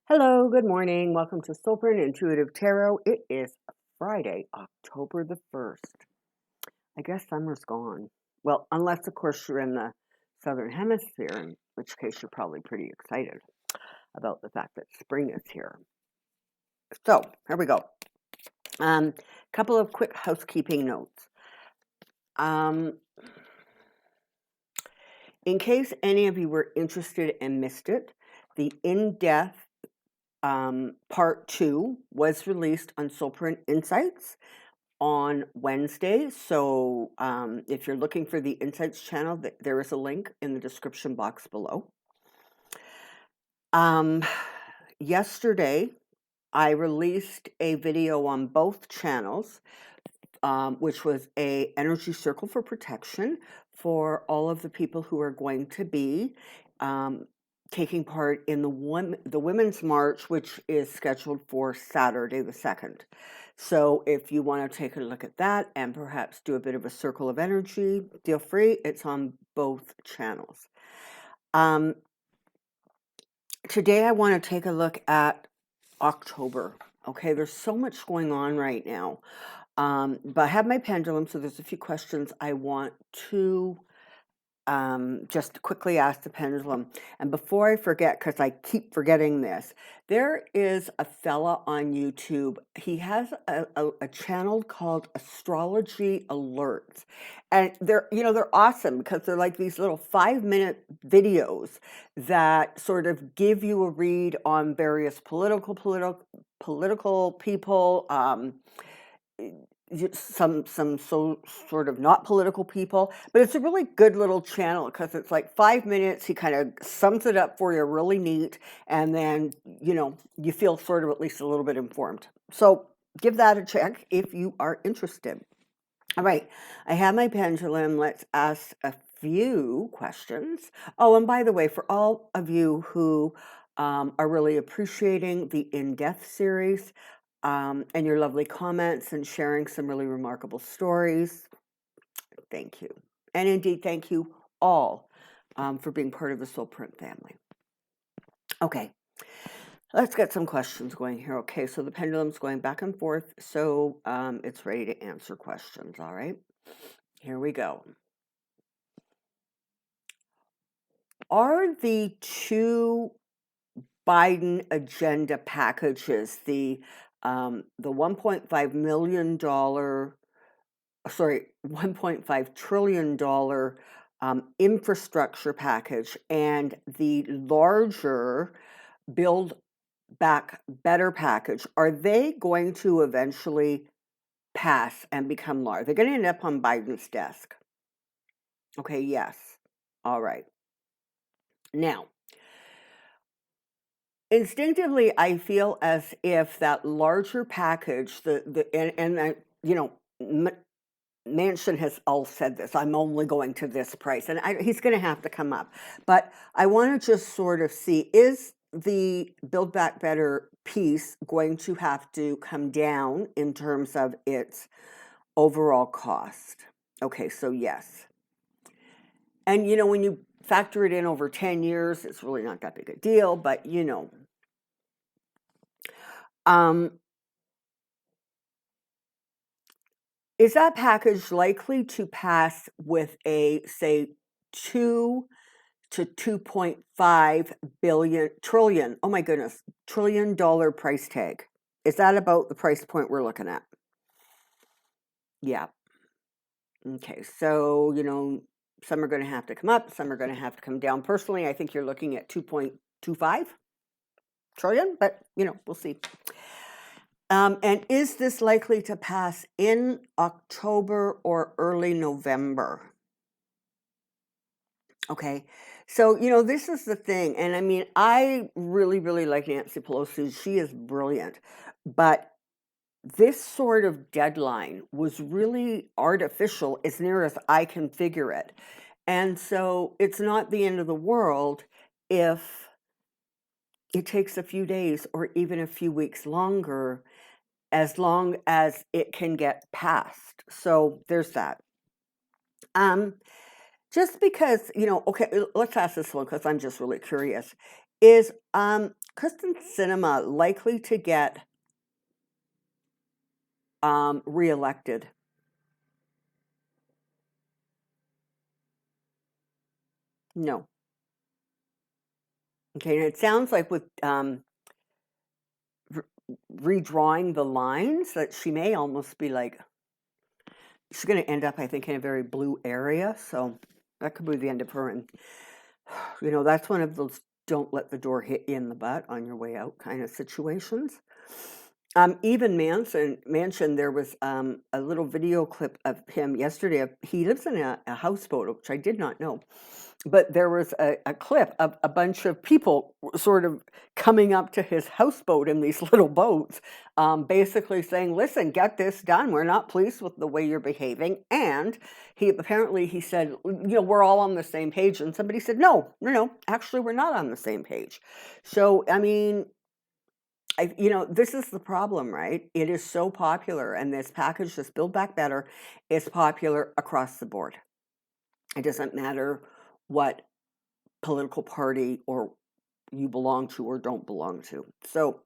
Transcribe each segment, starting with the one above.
Hello, good morning. Welcome to Soulprint Intuitive Tarot. It is Friday, October the 1st. I guess summer's gone. Well, unless, of course, you're in the Southern Hemisphere, in which case you're probably pretty excited about the fact that spring is here. So, here we go. Couple of quick housekeeping notes. In case any of you were interested and missed it, the in-depth part 2 was released on Soulprint Insights on Wednesday. So if you're looking for the Insights channel, there is a link in the description box below. Yesterday, I released a video on both channels, which was a energy circle for protection for all of the people who are going to be taking part in the Women's March, which is scheduled for Saturday the 2nd. So if you want to take a look at that and perhaps do a bit of a circle of energy, feel free. It's on both channels. Today I want to take a look at October. Okay, there's so much going on right now. But I have my pendulum, so there's a few questions I want to just quickly ask the pendulum. And before I forget, because I keep forgetting this, there is a fella on YouTube. He has a channel called Astrology Alerts. And they're awesome because they're like these little 5-minute videos that sort of give you a read on various political people, some so sort of not political people, but it's a really good little channel because it's like 5 minutes. He kind of sums it up for you really neat, and then you feel sort of at least a little bit informed. So give that a check if you are interested. All right, I have my pendulum. Let's ask a few questions. Oh, and by the way, for all of you who are really appreciating the In-Depth series, and your lovely comments and sharing some really remarkable stories. Thank you. And indeed, thank you all for being part of the Soulprint family. Okay, let's get some questions going here. Okay, so the pendulum's going back and forth, so it's ready to answer questions, all right? Here we go. Are the two Biden agenda packages, the $1.5 million, $1.5 trillion infrastructure package and the larger Build Back Better package, are they going to eventually pass and become law? They're going to end up on Biden's desk. Okay, yes. All right. Now, instinctively, I feel as if that larger package, Manchin has all said this, I'm only going to this price, and he's going to have to come up. But I want to just sort of see, is the Build Back Better piece going to have to come down in terms of its overall cost? Okay, so yes. And, when you factor it in over 10 years, it's really not that big a deal, but, is that package likely to pass with a, say, 2 to 2.5 trillion, oh my goodness, $1 trillion price tag? Is that about the price point we're looking at? Yeah. Okay, so, some are going to have to come up, some are going to have to come down. Personally, I think you're looking at 2.25 trillion, but, we'll see. And is this likely to pass in October or early November? Okay, so, this is the thing. And I mean, I really, really like Nancy Pelosi. She is brilliant. But this sort of deadline was really artificial as near as I can figure it. And so it's not the end of the world if it takes a few days or even a few weeks longer, as long as it can get passed. So there's that. Just because, okay, let's ask this one because I'm just really curious. Is Kristen Sinema likely to get reelected? No. Okay, and it sounds like with redrawing the lines that she may almost be like, she's going to end up, I think, in a very blue area. So that could be the end of her. And, that's one of those don't let the door hit you in the butt on your way out kind of situations. Even Mansion, there was a little video clip of him yesterday. He lives in a houseboat, which I did not know. But there was a clip of a bunch of people sort of coming up to his houseboat in these little boats, basically saying, listen, get this done. We're not pleased with the way you're behaving. And he said, we're all on the same page. And somebody said, no, actually, we're not on the same page. So, I mean, this is the problem, right? It is so popular. And this package, this Build Back Better, is popular across the board. It doesn't matter what political party or you belong to or don't belong to. So,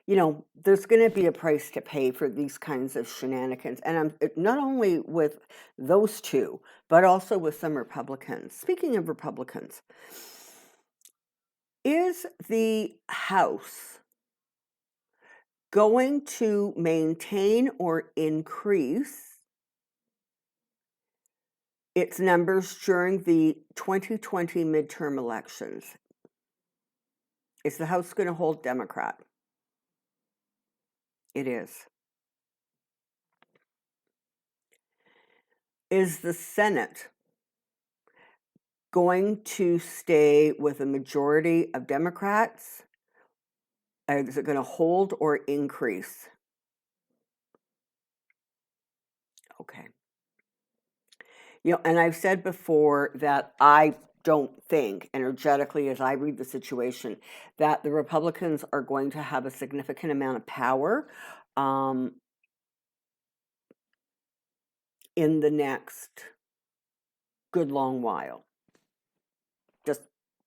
there's going to be a price to pay for these kinds of shenanigans. And not only with those two, but also with some Republicans. Speaking of Republicans, is the House going to maintain or increase its numbers during the 2020 midterm elections? Is the House going to hold Democrat? It is. Is the Senate going to stay with a majority of Democrats? Is it going to hold or increase? Okay. And I've said before that I don't think, energetically, as I read the situation, that the Republicans are going to have a significant amount of power in the next good long while. Just,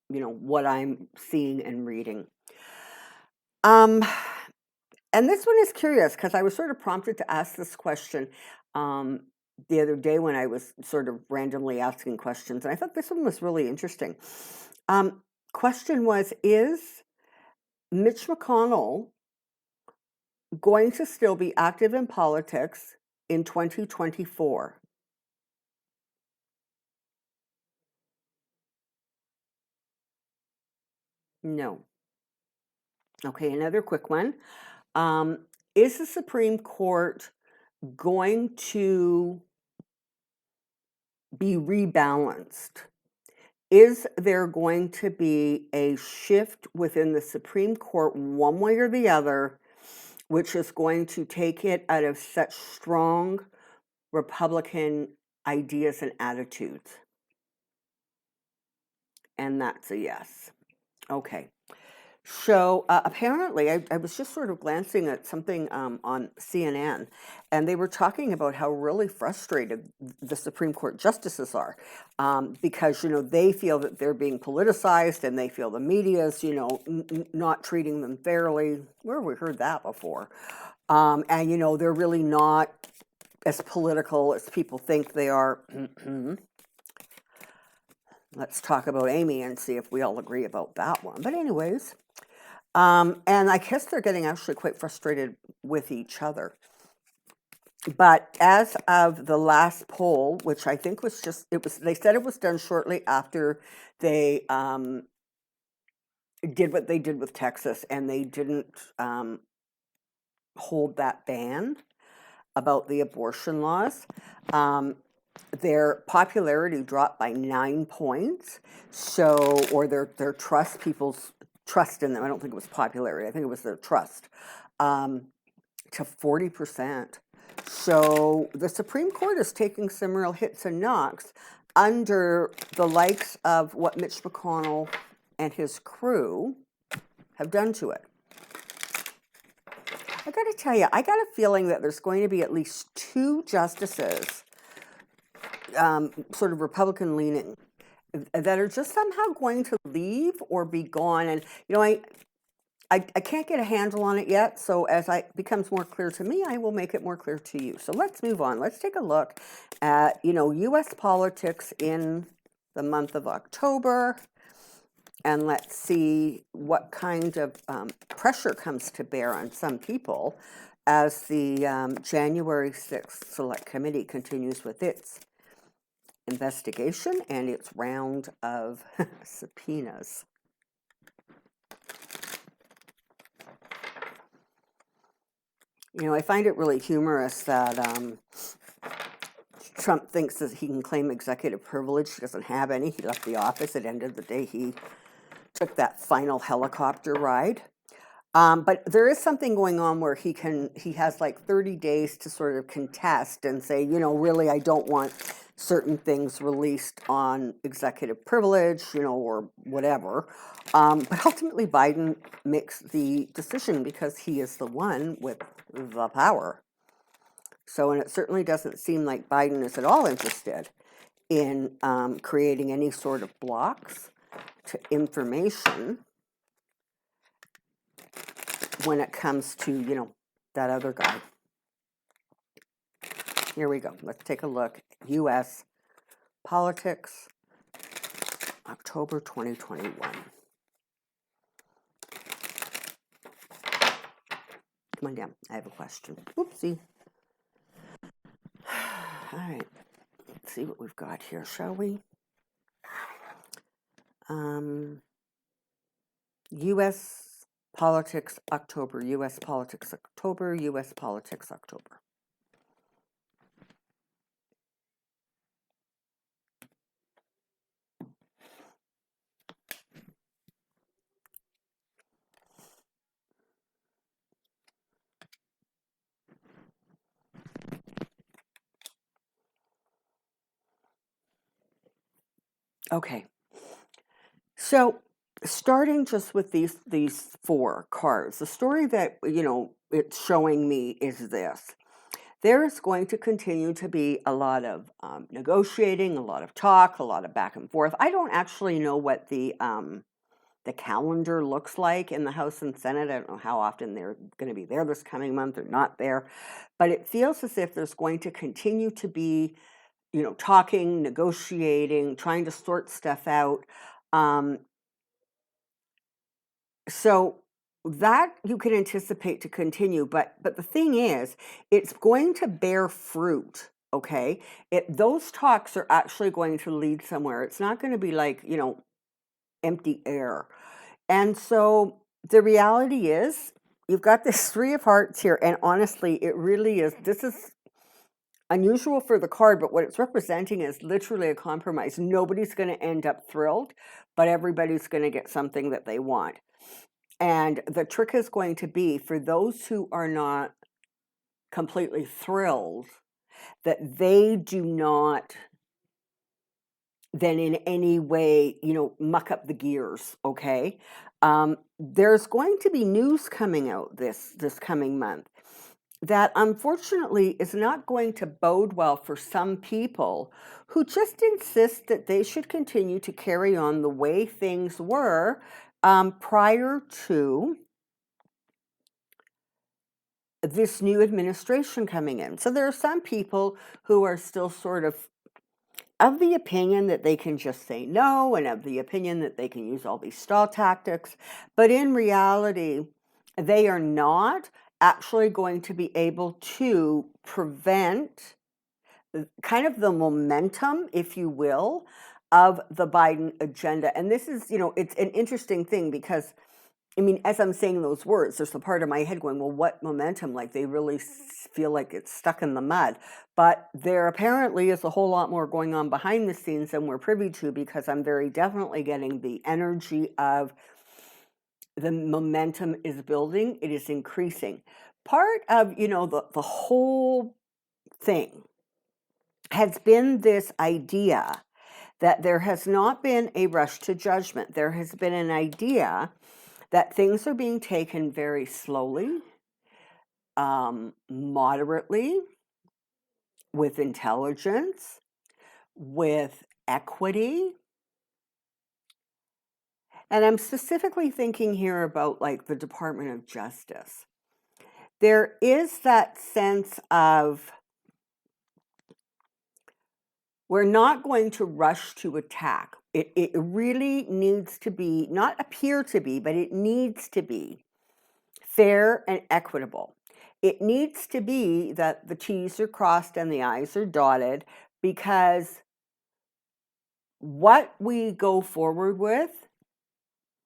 what I'm seeing and reading. And this one is curious because I was sort of prompted to ask this question the other day when I was sort of randomly asking questions. And I thought this one was really interesting. Question was, is Mitch McConnell going to still be active in politics in 2024? No. Okay, another quick one. Is the Supreme Court going to be rebalanced? Is there going to be a shift within the Supreme Court one way or the other, which is going to take it out of such strong Republican ideas and attitudes? And that's a yes. Okay. So apparently, I was just sort of glancing at something on CNN, and they were talking about how really frustrated the Supreme Court justices are because, they feel that they're being politicized and they feel the media's, not treating them fairly. Where have we heard that before? And, they're really not as political as people think they are. Let's talk about Amy and see if we all agree about that one. But anyways... and I guess they're getting actually quite frustrated with each other. But as of the last poll, which I think was they said it was done shortly after they did what they did with Texas, and they didn't hold that ban about the abortion laws. Their popularity dropped by 9 points. Or their people's trust in them. I don't think it was popularity. I think it was their trust to 40%. So the Supreme Court is taking some real hits and knocks under the likes of what Mitch McConnell and his crew have done to it. I got to tell you, I got a feeling that there's going to be at least 2 justices, sort of Republican leaning, that are just somehow going to leave or be gone. And, I can't get a handle on it yet. So as it becomes more clear to me, I will make it more clear to you. So let's move on. Let's take a look at, U.S. politics in the month of October. And let's see what kind of pressure comes to bear on some people as the January 6th Select Committee continues with its investigation and its round of subpoenas. I find it really humorous that Trump thinks that he can claim executive privilege. He doesn't have any. He left the office at the end of the day. He took that final helicopter ride. But there is something going on where he has like 30 days to sort of contest and say, really, I don't want certain things released on executive privilege, or whatever. But ultimately, Biden makes the decision because he is the one with the power. So, and it certainly doesn't seem like Biden is at all interested in creating any sort of blocks to information when it comes to, that other guy. Here we go. Let's take a look. U.S. politics, October 2021. Come on down. I have a question. Oopsie. All right. Let's see what we've got here, shall we? U.S. politics, October. U.S. politics, October. U.S. politics, October. Okay. So starting just with these four cards, the story that it's showing me is this. There is going to continue to be a lot of negotiating, a lot of talk, a lot of back and forth. I don't actually know what the calendar looks like in the House and Senate. I don't know how often they're going to be there this coming month or not there, but it feels as if there's going to continue to be, talking, negotiating, trying to sort stuff out. So that you can anticipate to continue, but the thing is, it's going to bear fruit. Okay, those talks are actually going to lead somewhere. It's not going to be like empty air. And so the reality is, you've got this Three of Hearts here, and honestly, it really is. This is unusual for the card, but what it's representing is literally a compromise. Nobody's going to end up thrilled, but everybody's going to get something that they want. And the trick is going to be for those who are not completely thrilled that they do not then in any way, muck up the gears, okay? There's going to be news coming out this coming month that unfortunately is not going to bode well for some people who just insist that they should continue to carry on the way things were prior to this new administration coming in. So there are some people who are still sort of the opinion that they can just say no, and of the opinion that they can use all these stall tactics. But in reality, they are not actually going to be able to prevent kind of the momentum, if you will, of the Biden agenda. And this is, it's an interesting thing because as I'm saying those words, there's a part of my head going, well, what momentum? Like they really feel like it's stuck in the mud. But there apparently is a whole lot more going on behind the scenes than we're privy to, because I'm very definitely getting the energy of the momentum is building. It is increasing. Part of, the whole thing has been this idea that there has not been a rush to judgment. There has been an idea that things are being taken very slowly, moderately, with intelligence, with equity, And I'm specifically thinking here about like the Department of Justice. There is that sense of we're not going to rush to attack. It really needs to be, not appear to be, but it needs to be fair and equitable. It needs to be that the T's are crossed and the I's are dotted, because what we go forward with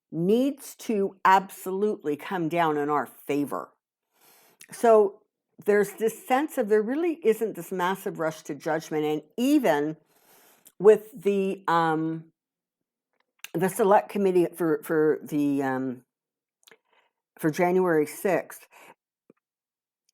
needs to absolutely come down in our favor. So there's this sense of there really isn't this massive rush to judgment, and even with the select committee for January 6th,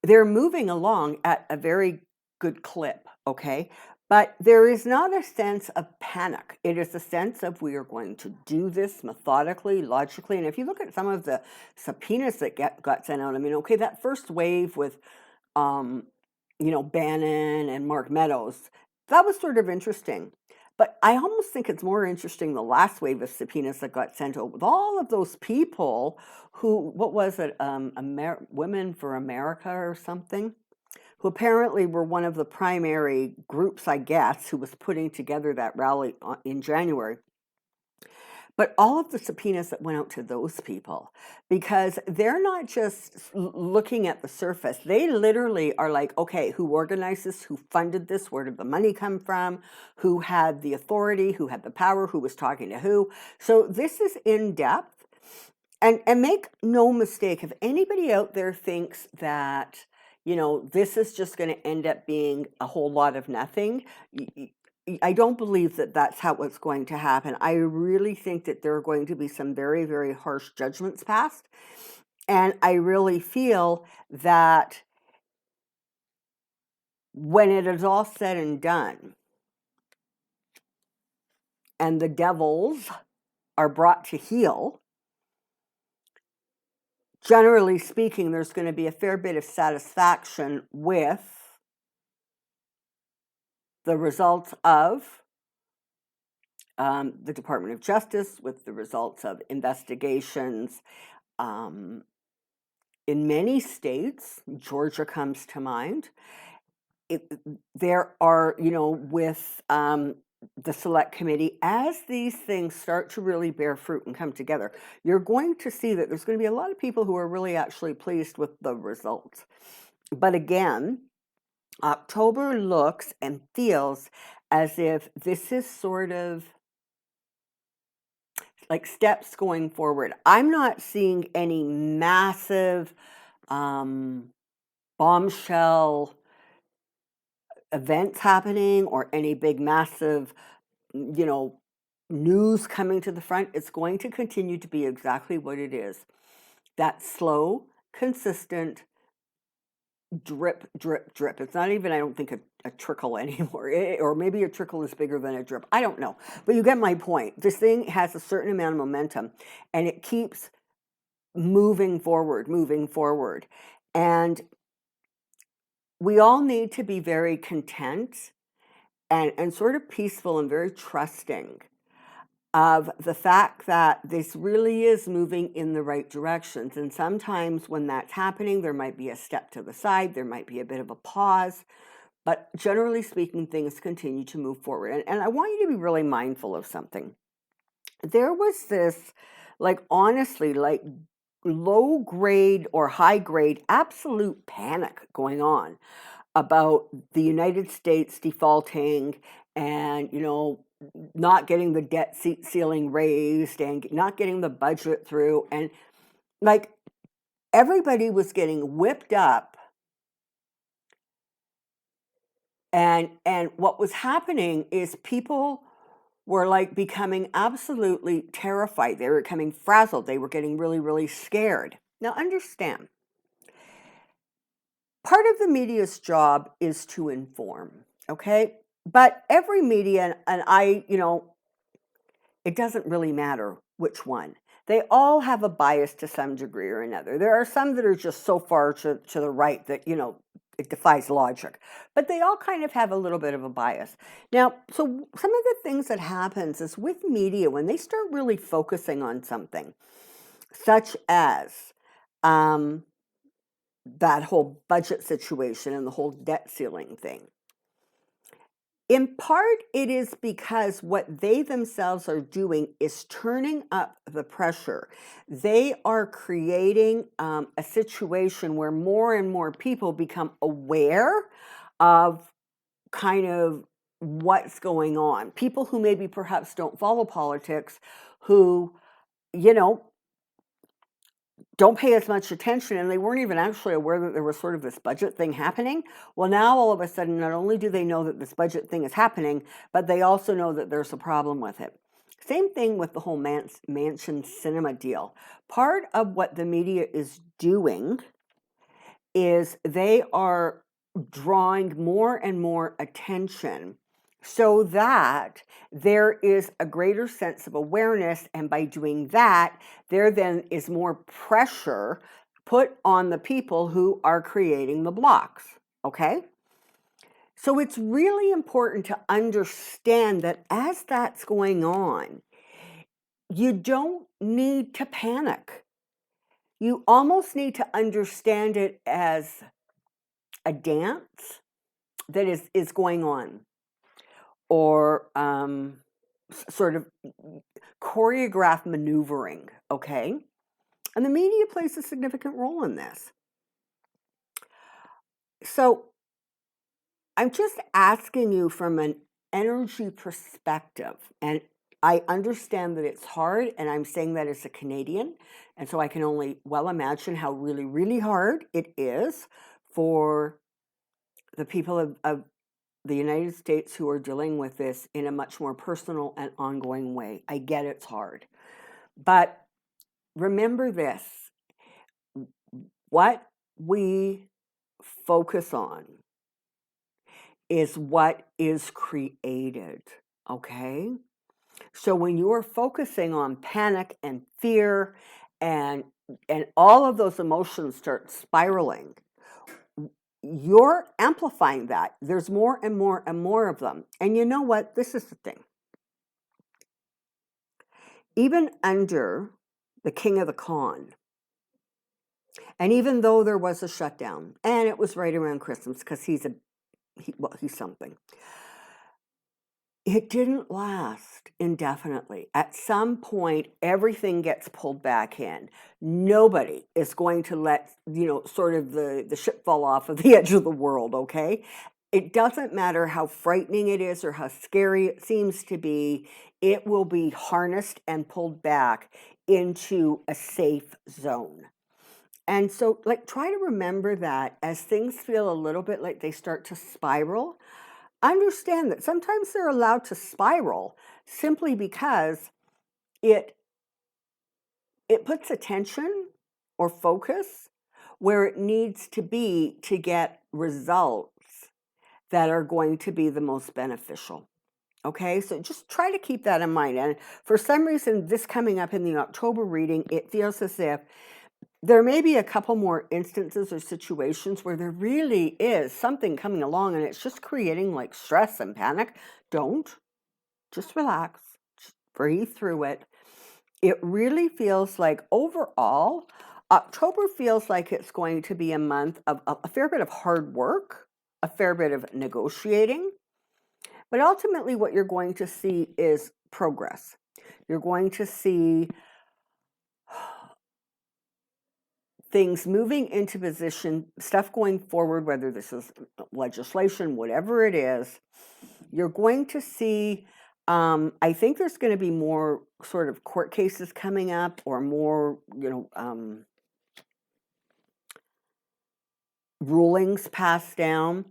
they're moving along at a very good clip, okay? But there is not a sense of panic. It is a sense of we are going to do this methodically, logically. And if you look at some of the subpoenas that got sent out, I mean, okay, that first wave with, Bannon and Mark Meadows, that was sort of interesting. But I almost think it's more interesting the last wave of subpoenas that got sent out with all of those people who, what was it, Women for America or something, who apparently were one of the primary groups, I guess, who was putting together that rally in January. But all of the subpoenas that went out to those people, because they're not just looking at the surface, they literally are like, okay, who organized this, who funded this, where did the money come from, who had the authority, who had the power, who was talking to who. So this is in depth. And make no mistake, if anybody out there thinks that, this is just going to end up being a whole lot of nothing, I don't believe that that's how it's going to happen. I really think that there are going to be some very, very harsh judgments passed. And I really feel that when it is all said and done, and the devils are brought to heel, generally speaking, there's going to be a fair bit of satisfaction with the results of the Department of Justice, with the results of investigations. In many states, Georgia comes to mind, there are, with the select committee, as these things start to really bear fruit and come together, you're going to see that there's going to be a lot of people who are really actually pleased with the results. But again, October looks and feels as if this is sort of like steps going forward. I'm not seeing any massive bombshell events happening or any big massive, news coming to the front. It's going to continue to be exactly what it is. That slow, consistent drip, drip, drip. It's not even, I don't think, a trickle anymore. Or maybe a trickle is bigger than a drip. I don't know. But you get my point. This thing has a certain amount of momentum, and it keeps moving forward, moving forward. And we all need to be very content and sort of peaceful and very trusting of the fact that this really is moving in the right directions. And sometimes when that's happening, there might be a step to the side, there might be a bit of a pause, but generally speaking, things continue to move forward. And I want you to be really mindful of something. There was this, honestly, low grade or high grade absolute panic going on about the United States defaulting and, not getting the debt ceiling raised and not getting the budget through. And everybody was getting whipped up. And what was happening is people were becoming absolutely terrified. They were becoming frazzled. They were getting really, really scared. Now understand, part of the media's job is to inform, okay? But every media, and I, it doesn't really matter which one. They all have a bias to some degree or another. There are some that are just so far to the right that, it defies logic. But they all kind of have a little bit of a bias. Now, so some of the things that happens is with media, when they start really focusing on something, such as that whole budget situation and the whole debt ceiling thing. In part, it is because what they themselves are doing is turning up the pressure. They are creating a situation where more and more people become aware of kind of what's going on. People who maybe perhaps don't follow politics, who, you know, don't pay as much attention, and they weren't even actually aware that there was sort of this budget thing happening. Well, now all of a sudden, not only do they know that this budget thing is happening, but they also know that there's a problem with it. Same thing with the whole mansion cinema deal. Part of what the media is doing is they are drawing more and more attention so that there is a greater sense of awareness, and by doing that, there then is more pressure put on the people who are creating the blocks, okay? So it's really important to understand that as that's going on, you don't need to panic. You almost need to understand it as a dance that is going on, or sort of choreographed maneuvering, okay? And the media plays a significant role in this. So I'm just asking you from an energy perspective, and I understand that it's hard, and I'm saying that as a Canadian, and so I can only well imagine how really, really hard it is for the people of the United States who are dealing with this in a much more personal and ongoing way. I get it's hard. But remember this, what we focus on is what is created, okay? So when you are focusing on panic and fear and all of those emotions start spiraling, you're amplifying that. There's more and more and more of them. And you know what? This is the thing. Even under the king of the con, and even though there was a shutdown, and it was right around Christmas because he's something, it didn't last indefinitely. At some point, everything gets pulled back in. Nobody is going to let, sort of the ship fall off of the edge of the world, okay? It doesn't matter how frightening it is or how scary it seems to be, it will be harnessed and pulled back into a safe zone. And so, try to remember that as things feel a little bit like they start to spiral. Understand that sometimes they're allowed to spiral simply because it puts attention or focus where it needs to be to get results that are going to be the most beneficial. Okay, so just try to keep that in mind. And for some reason, this coming up in the October reading, it feels as if there may be a couple more instances or situations where there really is something coming along and it's just creating like stress and panic. Don't. Just relax. Just breathe through it. It really feels like overall, October feels like it's going to be a month of a fair bit of hard work, a fair bit of negotiating. But ultimately, what you're going to see is progress. You're going to see things moving into position, stuff going forward, whether this is legislation, whatever it is. You're going to see, I think there's going to be more sort of court cases coming up, or more, rulings passed down.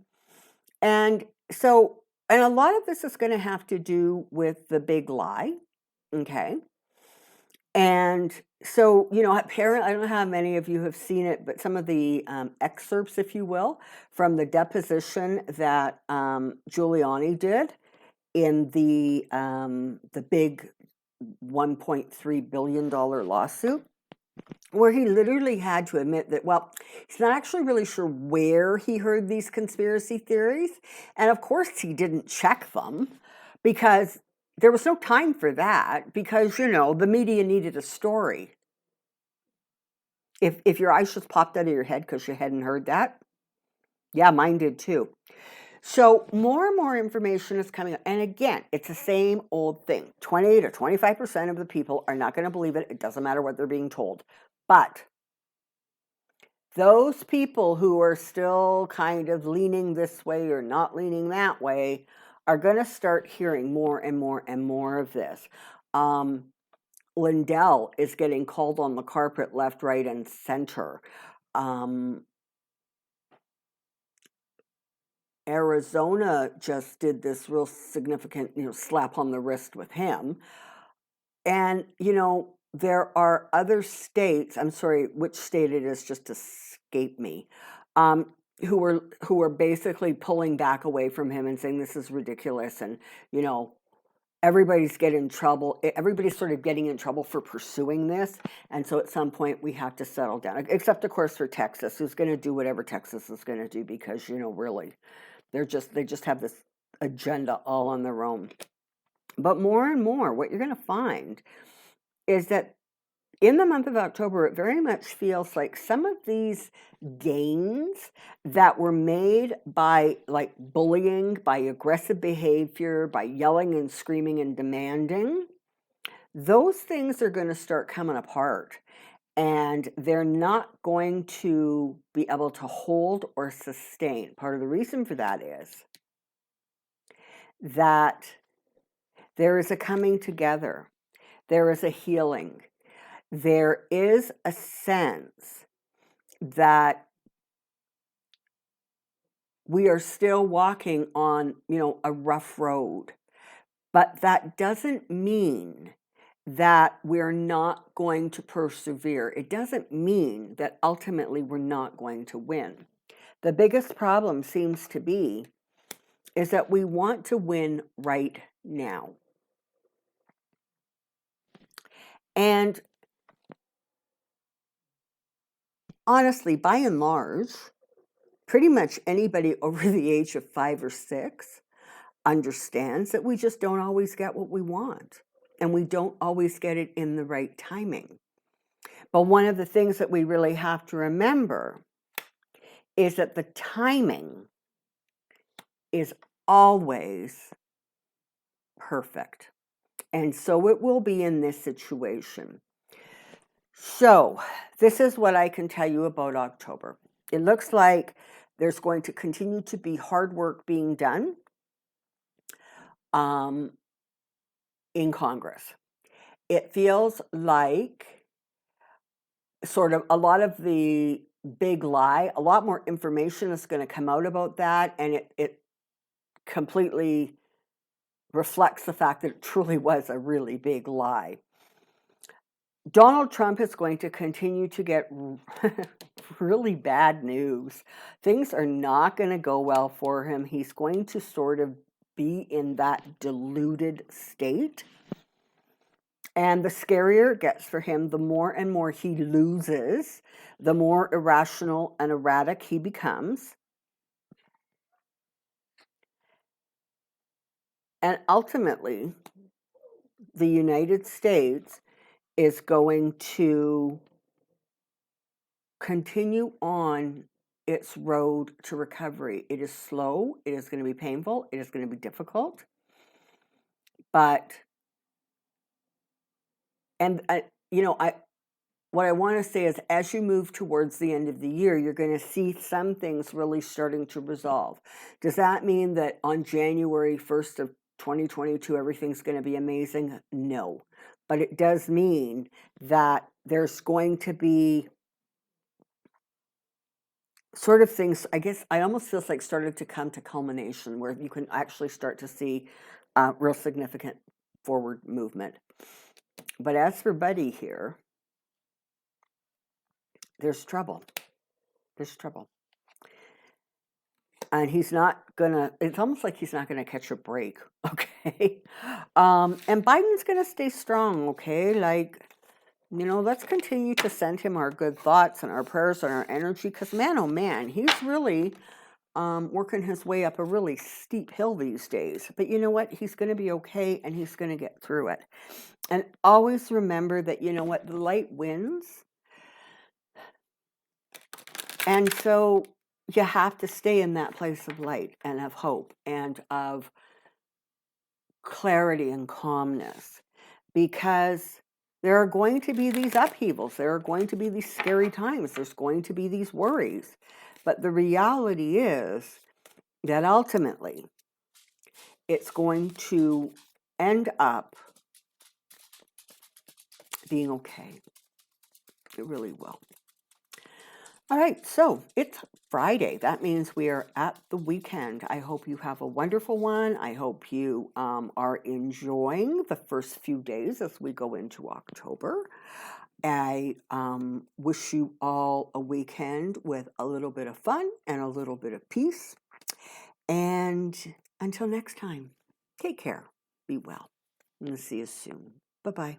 And so, and a lot of this is going to have to do with the big lie, okay? And so, apparently, I don't know how many of you have seen it, but some of the excerpts, if you will, from the deposition that Giuliani did in the big $1.3 billion lawsuit. where he literally had to admit that, well, he's not actually really sure where he heard these conspiracy theories. And of course, he didn't check them because there was no time for that because, the media needed a story. If your eyes just popped out of your head because you hadn't heard that, yeah, mine did too. So more and more information is coming up. And again, it's the same old thing. 20 to 25% of the people are not going to believe it. It doesn't matter what they're being told. But those people who are still kind of leaning this way or not leaning that way are going to start hearing more and more and more of this. Lindell is getting called on the carpet left, right, and center. Arizona just did this real significant, slap on the wrist with him. And, there are other states, I'm sorry, which state it is just escaped me, who are basically pulling back away from him and saying this is ridiculous. And, everybody's getting in trouble. Everybody's sort of getting in trouble for pursuing this. And so at some point we have to settle down, except of course for Texas, who's going to do whatever Texas is going to do because, really, they just have this agenda all on their own. But more and more, what you're going to find is that in the month of October, it very much feels like some of these gains that were made by like bullying, by aggressive behavior, by yelling and screaming and demanding, those things are going to start coming apart. And they're not going to be able to hold or sustain. Part of the reason for that is that there is a coming together. There is a healing. There is a sense that we are still walking on, a rough road. But that doesn't mean that we're not going to persevere. It doesn't mean that ultimately we're not going to win. The biggest problem seems to be is that we want to win right now. And honestly, by and large, pretty much anybody over the age of 5 or 6 understands that we just don't always get what we want. And we don't always get it in the right timing. But one of the things that we really have to remember is that the timing is always perfect. And so it will be in this situation. So this is what I can tell you about October. It looks like there's going to continue to be hard work being done in Congress. It feels like sort of a lot of the big lie, a lot more information is going to come out about that, and it completely reflects the fact that it truly was a really big lie. Donald Trump is going to continue to get really bad news. Things are not going to go well for him. He's going to sort of be in that deluded state. And the scarier it gets for him, the more and more he loses, the more irrational and erratic he becomes. And ultimately, the United States is going to continue on its road to recovery. It is slow. It is going to be painful. It is going to be difficult. But, what I want to say is as you move towards the end of the year, you're going to see some things really starting to resolve. Does that mean that on January 1st of 2022, everything's going to be amazing? No. But it does mean that there's going to be sort of things, I guess, I almost feels like started to come to culmination where you can actually start to see real significant forward movement. But as for Buddy here, there's trouble. There's trouble. And he's not gonna, it's almost like he's not gonna catch a break, okay? And Biden's gonna stay strong, okay? Like, let's continue to send him our good thoughts and our prayers and our energy, because man, oh man, he's really working his way up a really steep hill these days. But you know what? He's going to be okay, and he's going to get through it. And always remember that, the light wins. And so you have to stay in that place of light and of hope and of clarity and calmness, because there are going to be these upheavals. There are going to be these scary times. There's going to be these worries. But the reality is that ultimately it's going to end up being okay. It really will. All right, so it's Friday. That means we are at the weekend. I hope you have a wonderful one. I hope you are enjoying the first few days as we go into October. I wish you all a weekend with a little bit of fun and a little bit of peace. And until next time, take care. Be well. And see you soon. Bye-bye.